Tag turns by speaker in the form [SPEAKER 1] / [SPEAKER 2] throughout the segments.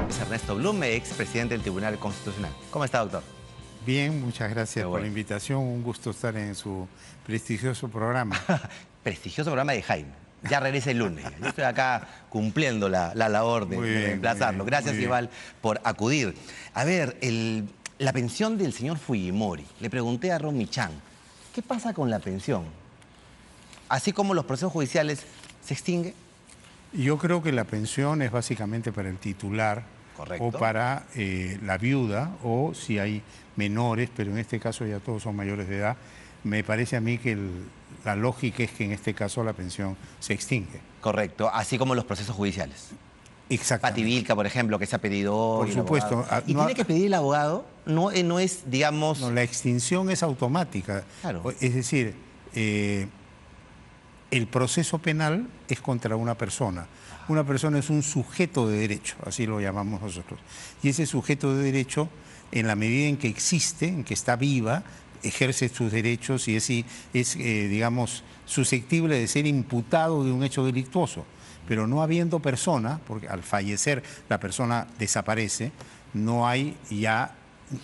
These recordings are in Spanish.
[SPEAKER 1] Es Ernesto Blume, ex presidente del Tribunal Constitucional. ¿Cómo está, doctor?
[SPEAKER 2] Bien, muchas gracias
[SPEAKER 1] Qué
[SPEAKER 2] por
[SPEAKER 1] bueno.
[SPEAKER 2] la invitación. Un gusto estar en su prestigioso programa.
[SPEAKER 1] Prestigioso programa de Jaime. Ya regresa el lunes. Yo estoy acá cumpliendo la labor de
[SPEAKER 2] Muy bien,
[SPEAKER 1] reemplazarlo.
[SPEAKER 2] muy bien,
[SPEAKER 1] Gracias,
[SPEAKER 2] muy bien.
[SPEAKER 1] Iván, por acudir. A ver, la pensión del señor Fujimori. Le pregunté a Ron Michan, ¿qué pasa con la pensión? Así como los procesos judiciales, ¿se extingue?
[SPEAKER 2] Yo creo que la pensión es básicamente para el titular
[SPEAKER 1] Correcto.
[SPEAKER 2] o para la viuda o si hay menores, pero en este caso ya todos son mayores de edad. Me parece a mí que la lógica es que en este caso la pensión se extingue.
[SPEAKER 1] Correcto, así como los procesos judiciales.
[SPEAKER 2] Exactamente.
[SPEAKER 1] Pativilca, por ejemplo, que se ha pedido hoy.
[SPEAKER 2] Por supuesto.
[SPEAKER 1] ¿Y
[SPEAKER 2] No,
[SPEAKER 1] tiene que pedir el abogado? No, no es, digamos...
[SPEAKER 2] no, la extinción es automática.
[SPEAKER 1] Claro.
[SPEAKER 2] Es decir, el proceso penal es contra una persona. Una persona es un sujeto de derecho, así lo llamamos nosotros. Y ese sujeto de derecho, en la medida en que existe, en que está viva, ejerce sus derechos y es digamos, susceptible de ser imputado de un hecho delictuoso. Pero no habiendo persona, porque al fallecer la persona desaparece, no hay ya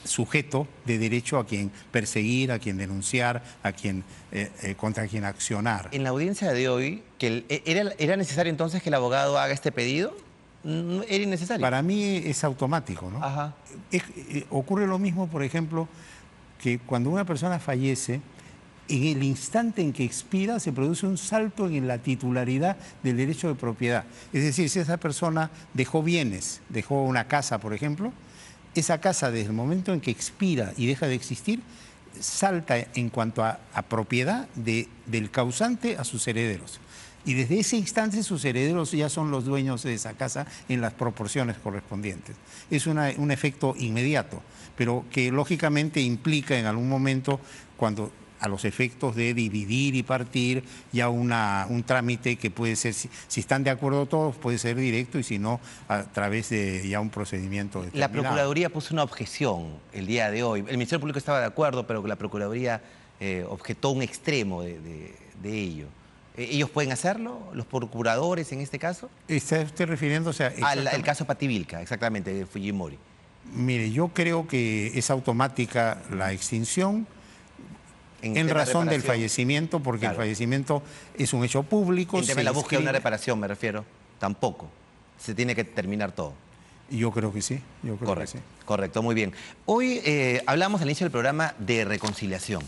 [SPEAKER 2] sujeto de derecho a quien perseguir, a quien denunciar, a quien contra quien accionar.
[SPEAKER 1] En la audiencia de hoy, ¿era necesario entonces que el abogado haga este pedido? No, era innecesario.
[SPEAKER 2] Para mí es automático, ¿no?
[SPEAKER 1] Ajá.
[SPEAKER 2] Ocurre lo mismo, por ejemplo, que cuando una persona fallece, en el instante en que expira se produce un salto en la titularidad del derecho de propiedad. Es decir, si esa persona dejó bienes, dejó una casa, por ejemplo, esa casa desde el momento en que expira y deja de existir, salta en cuanto a propiedad del causante a sus herederos. Y desde ese instante sus herederos ya son los dueños de esa casa en las proporciones correspondientes. Es un efecto inmediato, pero que lógicamente implica en algún momento, cuando a los efectos de dividir y partir, ya un trámite que puede ser, si están de acuerdo todos, puede ser directo y si no, a través de ya un procedimiento determinado.
[SPEAKER 1] La Procuraduría puso una objeción el día de hoy. El Ministerio Público estaba de acuerdo, pero la Procuraduría objetó un extremo de ello. ¿Ellos pueden hacerlo? ¿Los procuradores en este caso?
[SPEAKER 2] ¿Está usted refiriéndose
[SPEAKER 1] al caso Pativilca, exactamente, de Fujimori.
[SPEAKER 2] Mire, yo creo que es automática la extinción en razón del fallecimiento, porque claro, el fallecimiento es un hecho público.
[SPEAKER 1] En tema de la búsqueda de una reparación, me refiero, tampoco. Se tiene que terminar todo.
[SPEAKER 2] Yo creo que sí, yo creo
[SPEAKER 1] correcto,
[SPEAKER 2] que sí.
[SPEAKER 1] Correcto, muy bien. Hoy hablamos al inicio del programa de reconciliación.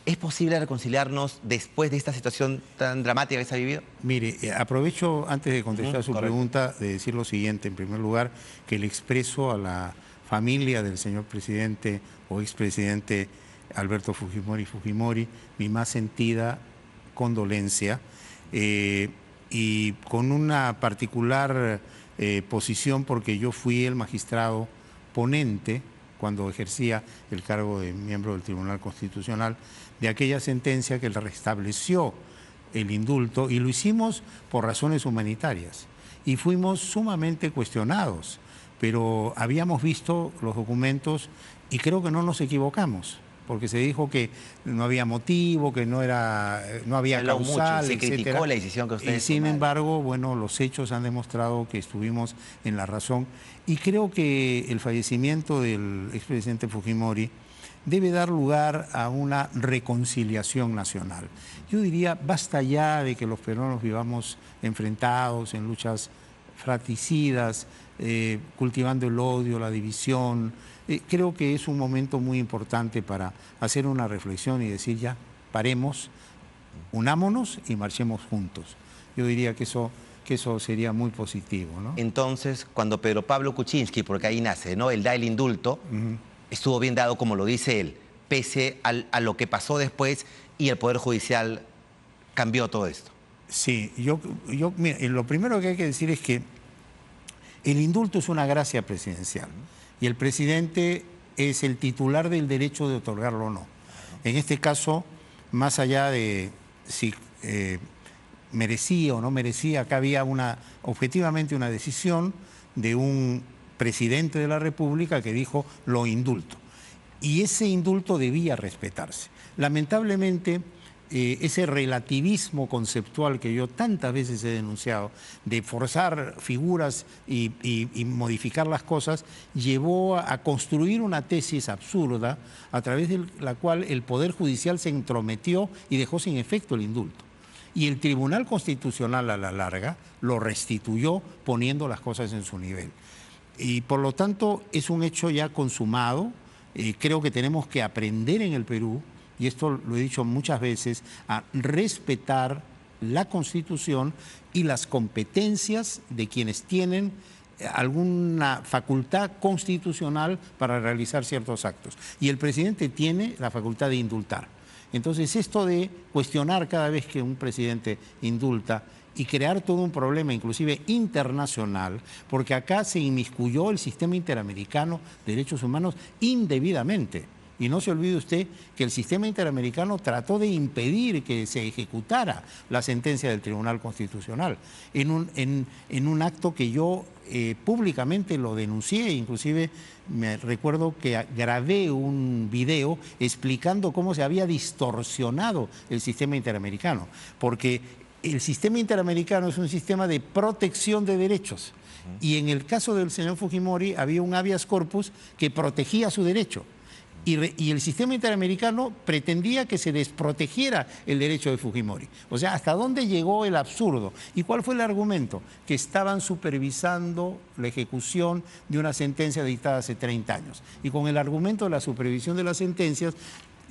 [SPEAKER 1] ¿Es posible reconciliarnos después de esta situación tan dramática que se ha vivido?
[SPEAKER 2] Mire, aprovecho antes de contestar su
[SPEAKER 1] correcto.
[SPEAKER 2] pregunta de decir lo siguiente. En primer lugar, que le expreso a la familia del señor presidente o expresidente Alberto Fujimori mi más sentida condolencia y con una particular posición, porque yo fui el magistrado ponente cuando ejercía el cargo de miembro del Tribunal Constitucional, de aquella sentencia que restableció el indulto, y lo hicimos por razones humanitarias. Y fuimos sumamente cuestionados, pero habíamos visto los documentos y creo que no nos equivocamos, porque se dijo que no había motivo, que no había causal,
[SPEAKER 1] se criticó la decisión que ustedes
[SPEAKER 2] y sin
[SPEAKER 1] tomaron.
[SPEAKER 2] embargo, bueno, los hechos han demostrado que estuvimos en la razón. Y creo que el fallecimiento del expresidente Fujimori debe dar lugar a una reconciliación nacional. Yo diría, basta ya de que los peruanos vivamos enfrentados en luchas fratricidas, cultivando el odio, la división. Creo que es un momento muy importante para hacer una reflexión y decir ya, paremos, unámonos y marchemos juntos. Yo diría que eso sería muy positivo, ¿no?
[SPEAKER 1] Entonces, cuando Pedro Pablo Kuczynski, porque ahí nace, ¿no? Él da el indulto, estuvo bien dado, como lo dice él, pese a lo que pasó después y el Poder Judicial cambió todo esto.
[SPEAKER 2] Sí, mira, lo primero que hay que decir es que el indulto es una gracia presidencial y el presidente es el titular del derecho de otorgarlo o no. En este caso, más allá de si merecía o no merecía, acá había objetivamente una decisión de un presidente de la República que dijo lo indulto. Y ese indulto debía respetarse. Lamentablemente, ese relativismo conceptual que yo tantas veces he denunciado, de forzar figuras y modificar las cosas, llevó a construir una tesis absurda a través de la cual el Poder Judicial se entrometió y dejó sin efecto el indulto. Y el Tribunal Constitucional a la larga lo restituyó poniendo las cosas en su nivel. Y por lo tanto es un hecho ya consumado. Creo que tenemos que aprender en el Perú, y esto lo he dicho muchas veces, a respetar la Constitución y las competencias de quienes tienen alguna facultad constitucional para realizar ciertos actos. Y el presidente tiene la facultad de indultar. Entonces, esto de cuestionar cada vez que un presidente indulta y crear todo un problema, inclusive internacional, porque acá se inmiscuyó el sistema interamericano de derechos humanos indebidamente. Y no se olvide usted que el sistema interamericano trató de impedir que se ejecutara la sentencia del Tribunal Constitucional en un acto que yo públicamente lo denuncié. Inclusive me recuerdo que grabé un video explicando cómo se había distorsionado el sistema interamericano, porque el sistema interamericano es un sistema de protección de derechos. Y en el caso del señor Fujimori había un habeas corpus que protegía su derecho. Y el sistema interamericano pretendía que se desprotegiera el derecho de Fujimori. O sea, ¿hasta dónde llegó el absurdo? ¿Y cuál fue el argumento? Que estaban supervisando la ejecución de una sentencia dictada hace 30 años. Y con el argumento de la supervisión de las sentencias,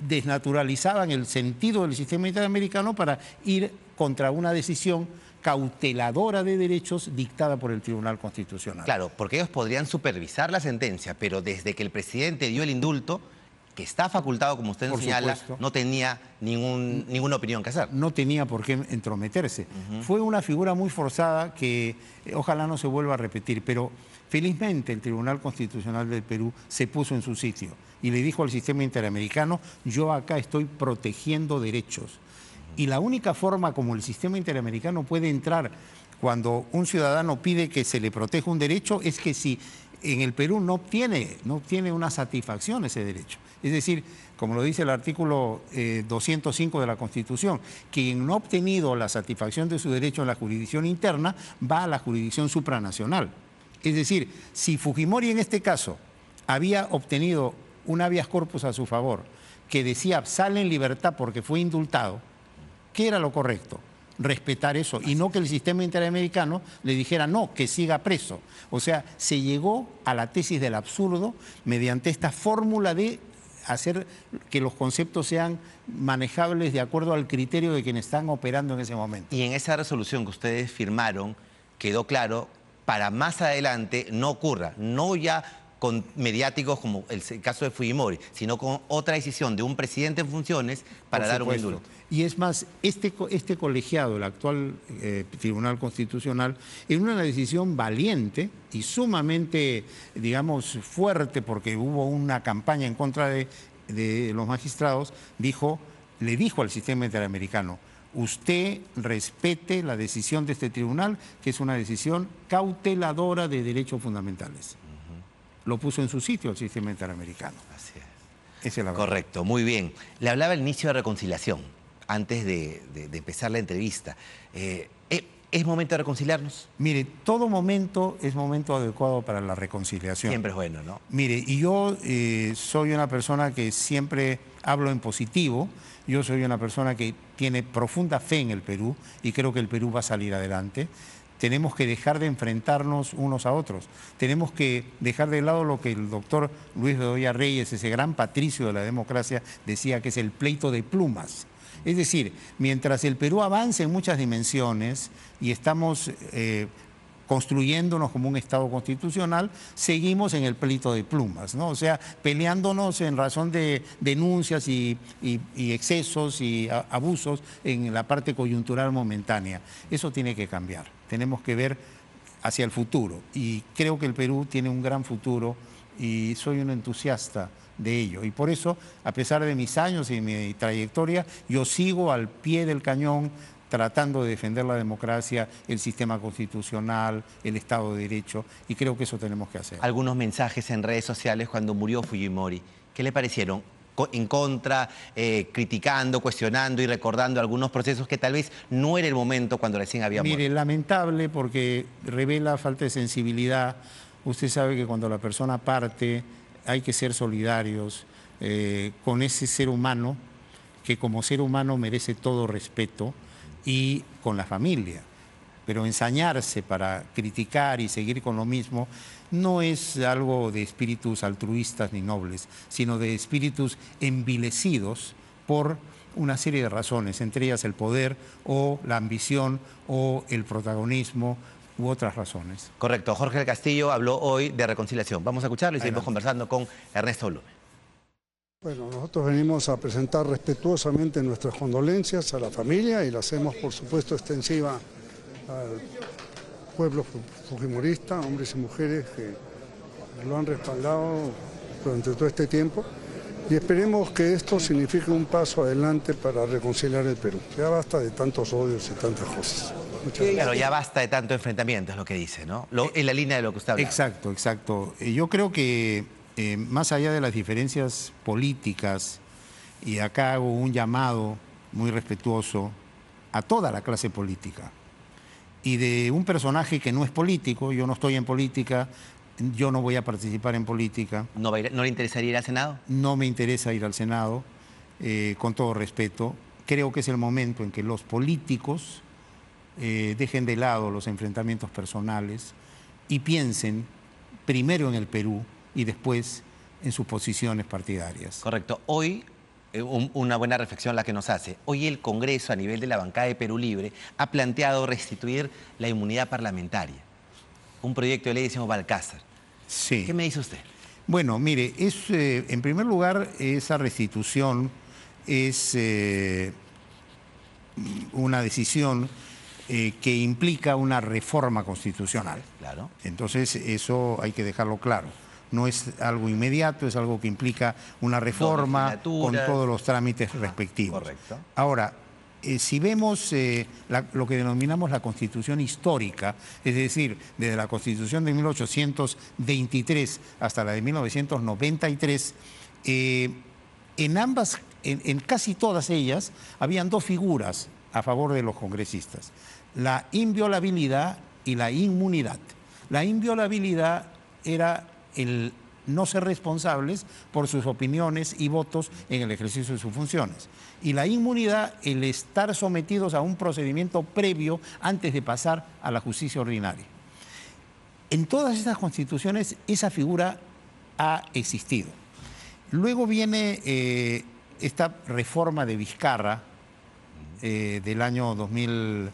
[SPEAKER 2] desnaturalizaban el sentido del sistema interamericano para ir contra una decisión cauteladora de derechos dictada por el Tribunal Constitucional.
[SPEAKER 1] Claro, porque ellos podrían supervisar la sentencia, pero desde que el presidente dio el indulto, que está facultado, como usted señala, no tenía ninguna opinión que hacer.
[SPEAKER 2] No tenía por qué entrometerse. Fue una figura muy forzada que ojalá no se vuelva a repetir, pero felizmente el Tribunal Constitucional del Perú se puso en su sitio y le dijo al sistema interamericano: yo acá estoy protegiendo derechos. Y la única forma como el sistema interamericano puede entrar cuando un ciudadano pide que se le proteja un derecho es que si en el Perú no obtiene una satisfacción ese derecho. Es decir, como lo dice el artículo 205 de la Constitución, quien no ha obtenido la satisfacción de su derecho en la jurisdicción interna va a la jurisdicción supranacional. Es decir, si Fujimori en este caso había obtenido un habeas corpus a su favor que decía sale en libertad porque fue indultado, ¿qué era lo correcto? Respetar eso y no que el sistema interamericano le dijera no, que siga preso. O sea, se llegó a la tesis del absurdo mediante esta fórmula de hacer que los conceptos sean manejables de acuerdo al criterio de quienes están operando en ese momento.
[SPEAKER 1] Y en esa resolución que ustedes firmaron quedó claro, para más adelante no ocurra, no ya con mediáticos como el caso de Fujimori, sino con otra decisión de un presidente en funciones para dar un indulto.
[SPEAKER 2] Y es más, este colegiado, el actual Tribunal Constitucional, en una decisión valiente y sumamente, digamos, fuerte, porque hubo una campaña en contra de los magistrados, le dijo al sistema interamericano: usted respete la decisión de este tribunal, que es una decisión cauteladora de derechos fundamentales. Lo puso en su sitio el sistema interamericano.
[SPEAKER 1] Así es.
[SPEAKER 2] Esa es la verdad.
[SPEAKER 1] Correcto, muy bien. Le hablaba al inicio de reconciliación, antes de empezar la entrevista. ¿Es momento de reconciliarnos?
[SPEAKER 2] Mire, todo momento es momento adecuado para la reconciliación.
[SPEAKER 1] Siempre es bueno, ¿no?
[SPEAKER 2] Mire, y yo soy una persona que siempre hablo en positivo. Yo soy una persona que tiene profunda fe en el Perú y creo que el Perú va a salir adelante. Tenemos que dejar de enfrentarnos unos a otros. Tenemos que dejar de lado lo que el doctor Luis Bedoya Reyes, ese gran patricio de la democracia, decía que es el pleito de plumas. Es decir, mientras el Perú avance en muchas dimensiones y estamos construyéndonos como un Estado constitucional, seguimos en el pleito de plumas, ¿no? O sea, peleándonos en razón de denuncias y excesos y abusos en la parte coyuntural momentánea. Eso tiene que cambiar. Tenemos que ver hacia el futuro y creo que el Perú tiene un gran futuro y soy un entusiasta de ello. Y por eso, a pesar de mis años y mi trayectoria, yo sigo al pie del cañón tratando de defender la democracia, el sistema constitucional, el Estado de Derecho, y creo que eso tenemos que hacer.
[SPEAKER 1] Algunos mensajes en redes sociales cuando murió Fujimori, ¿qué le parecieron? en contra, criticando, cuestionando y recordando algunos procesos que tal vez no era el momento cuando recién había muerto.
[SPEAKER 2] Mire, lamentable porque revela falta de sensibilidad. Usted sabe que cuando la persona parte hay que ser solidarios con ese ser humano que como ser humano merece todo respeto, y con la familia. Pero ensañarse para criticar y seguir con lo mismo no es algo de espíritus altruistas ni nobles, sino de espíritus envilecidos por una serie de razones, entre ellas el poder o la ambición o el protagonismo u otras razones.
[SPEAKER 1] Correcto. Jorge del Castillo habló hoy de reconciliación. Vamos a escucharlo y seguimos conversando con Ernesto Blume.
[SPEAKER 3] Bueno, nosotros venimos a presentar respetuosamente nuestras condolencias a la familia y la hacemos, por supuesto, extensiva al pueblo fujimorista, hombres y mujeres que lo han respaldado durante todo este tiempo, y esperemos que esto signifique un paso adelante para reconciliar el Perú. Ya basta de tantos odios y tantas cosas. Muchas gracias.
[SPEAKER 1] Claro, ya basta de tanto enfrentamiento, es lo que dice, ¿no? En la línea de lo que usted habla.
[SPEAKER 2] Exacto, exacto. Yo creo que más allá de las diferencias políticas, y acá hago un llamado muy respetuoso a toda la clase política, y de un personaje que no es político, yo no estoy en política, yo no voy a participar en política.
[SPEAKER 1] ¿No le interesaría ir al Senado?
[SPEAKER 2] No me interesa ir al Senado, con todo respeto. Creo que es el momento en que los políticos dejen de lado los enfrentamientos personales y piensen primero en el Perú y después en sus posiciones partidarias.
[SPEAKER 1] Correcto. Hoy, una buena reflexión la que nos hace. Hoy el Congreso, a nivel de la bancada de Perú Libre, ha planteado restituir la inmunidad parlamentaria. Un proyecto de ley de Simón Balcázar.
[SPEAKER 2] Sí.
[SPEAKER 1] ¿Qué me dice usted?
[SPEAKER 2] Bueno, mire, en primer lugar, esa restitución es una decisión que implica una reforma constitucional.
[SPEAKER 1] Claro.
[SPEAKER 2] Entonces, eso hay que dejarlo claro. No es algo inmediato, es algo que implica una reforma con todos los trámites respectivos.
[SPEAKER 1] Correcto.
[SPEAKER 2] Ahora, si vemos lo que denominamos la Constitución histórica, es decir, desde la Constitución de 1823 hasta la de 1993, en casi todas ellas habían dos figuras a favor de los congresistas: la inviolabilidad y la inmunidad. La inviolabilidad era el no ser responsables por sus opiniones y votos en el ejercicio de sus funciones. Y la inmunidad, el estar sometidos a un procedimiento previo antes de pasar a la justicia ordinaria. En todas estas constituciones esa figura ha existido. Luego viene esta reforma de Vizcarra del año 2000,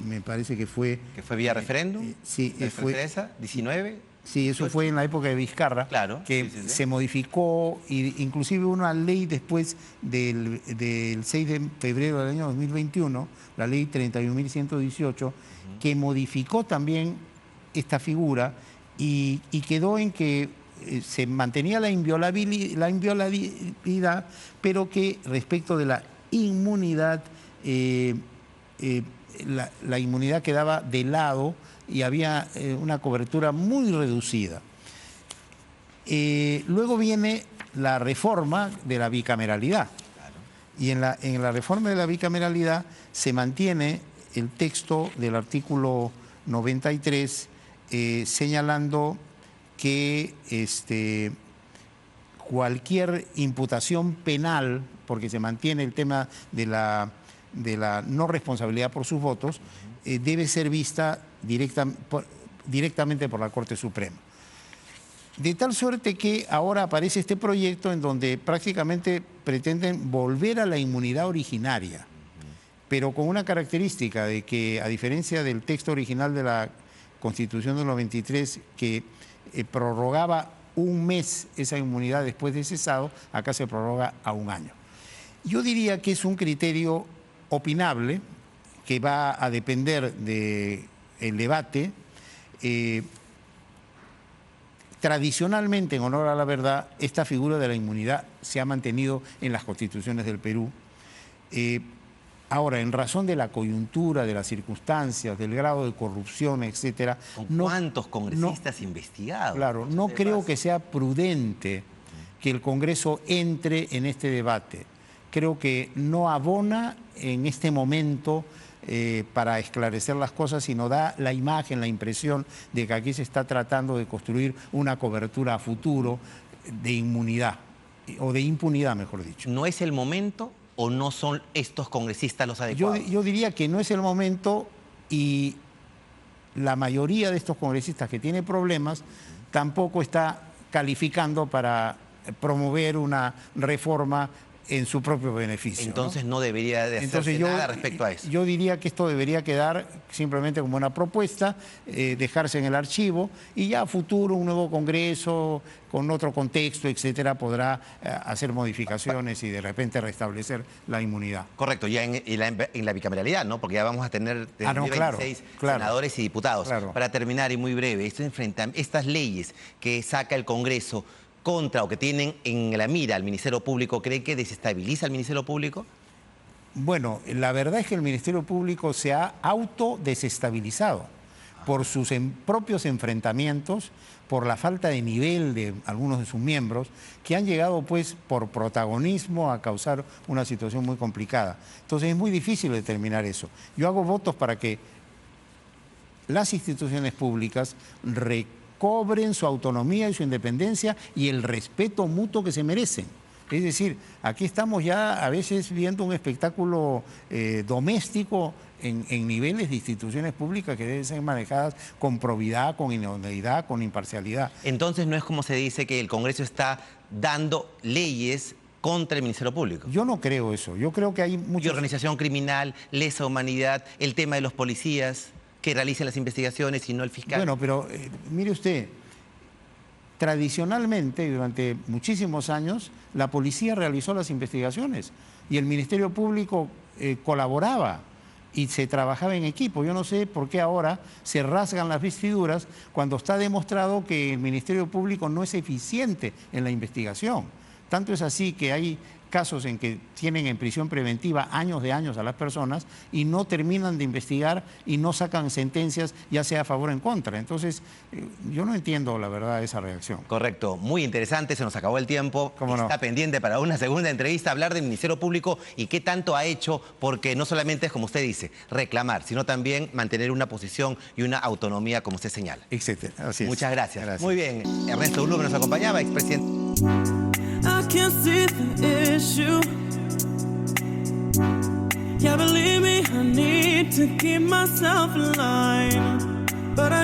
[SPEAKER 2] me parece que fue...
[SPEAKER 1] ¿Que fue vía referéndum?
[SPEAKER 2] Sí, fue...
[SPEAKER 1] ¿Esa? ¿19?
[SPEAKER 2] Sí, eso fue en la época de Vizcarra,
[SPEAKER 1] claro,
[SPEAKER 2] que se modificó, inclusive una ley después del 6 de febrero del año 2021, la ley 31.118, que modificó también esta figura y quedó en que se mantenía la inviolabilidad, pero que respecto de la inmunidad, la inmunidad quedaba de lado y había una cobertura muy reducida. Luego viene la reforma de la bicameralidad. Claro. Y en la reforma de la bicameralidad se mantiene el texto del artículo 93 señalando que cualquier imputación penal, porque se mantiene el tema de la no responsabilidad por sus votos, debe ser vista directamente por la Corte Suprema. De tal suerte que ahora aparece este proyecto en donde prácticamente pretenden volver a la inmunidad originaria, pero con una característica de que, a diferencia del texto original de la Constitución del 93, que prorrogaba un mes esa inmunidad después de cesado, acá se prorroga a un año. Yo diría que es un criterio opinable, que va a depender del debate. Tradicionalmente, en honor a la verdad, esta figura de la inmunidad se ha mantenido en las constituciones del Perú. Ahora, en razón de la coyuntura, de las circunstancias, del grado de corrupción, etcétera...
[SPEAKER 1] ¿Con cuántos congresistas investigados?
[SPEAKER 2] Claro, no creo que sea prudente que el Congreso entre en este debate. Creo que no abona en este momento para esclarecer las cosas, sino da la imagen, la impresión de que aquí se está tratando de construir una cobertura a futuro de inmunidad, o de impunidad, mejor dicho.
[SPEAKER 1] ¿No es el momento o no son estos congresistas los adecuados?
[SPEAKER 2] Yo diría que no es el momento, y la mayoría de estos congresistas que tiene problemas tampoco está calificando para promover una reforma en su propio beneficio.
[SPEAKER 1] Entonces no debería de hacerse nada respecto a eso.
[SPEAKER 2] Yo diría que esto debería quedar simplemente como una propuesta, dejarse en el archivo, y ya a futuro un nuevo Congreso con otro contexto, etcétera, podrá hacer modificaciones y de repente restablecer la inmunidad.
[SPEAKER 1] Correcto, ya en la bicameralidad, ¿no? Porque ya vamos a tener 26 senadores y diputados.
[SPEAKER 2] Claro.
[SPEAKER 1] Para terminar, y muy breve, estas leyes que saca el Congreso contra o que tienen en la mira al Ministerio Público, ¿cree que desestabiliza al Ministerio Público?
[SPEAKER 2] Bueno, la verdad es que el Ministerio Público se ha autodesestabilizado por sus propios enfrentamientos, por la falta de nivel de algunos de sus miembros, que han llegado pues por protagonismo a causar una situación muy complicada. Entonces es muy difícil determinar eso. Yo hago votos para que las instituciones públicas recobren su autonomía y su independencia y el respeto mutuo que se merecen. Es decir, aquí estamos ya a veces viendo un espectáculo doméstico en niveles de instituciones públicas que deben ser manejadas con probidad, con idoneidad, con imparcialidad.
[SPEAKER 1] Entonces no es como se dice que el Congreso está dando leyes contra el Ministerio Público.
[SPEAKER 2] Yo no creo eso. Yo creo que hay
[SPEAKER 1] Y
[SPEAKER 2] muchos...
[SPEAKER 1] organización criminal, lesa humanidad, el tema de los policías que realicen las investigaciones y no el fiscal.
[SPEAKER 2] Bueno, pero mire usted, tradicionalmente y durante muchísimos años la policía realizó las investigaciones y el Ministerio Público colaboraba y se trabajaba en equipo. Yo no sé por qué ahora se rasgan las vestiduras cuando está demostrado que el Ministerio Público no es eficiente en la investigación. Tanto es así que hay casos en que tienen en prisión preventiva años de años a las personas y no terminan de investigar y no sacan sentencias, ya sea a favor o en contra. Entonces, yo no entiendo la verdad esa reacción.
[SPEAKER 1] Correcto, muy interesante, se nos acabó el tiempo. Está pendiente para una segunda entrevista hablar del Ministerio Público y qué tanto ha hecho, porque no solamente es, como usted dice, reclamar, sino también mantener una posición y una autonomía, como usted señala.
[SPEAKER 2] Etcétera. Así es.
[SPEAKER 1] Muchas gracias. Muy bien, Ernesto Blume nos acompañaba, expresidente.
[SPEAKER 4] I can't see the issue. Yeah, believe me, I need to keep myself in line. But I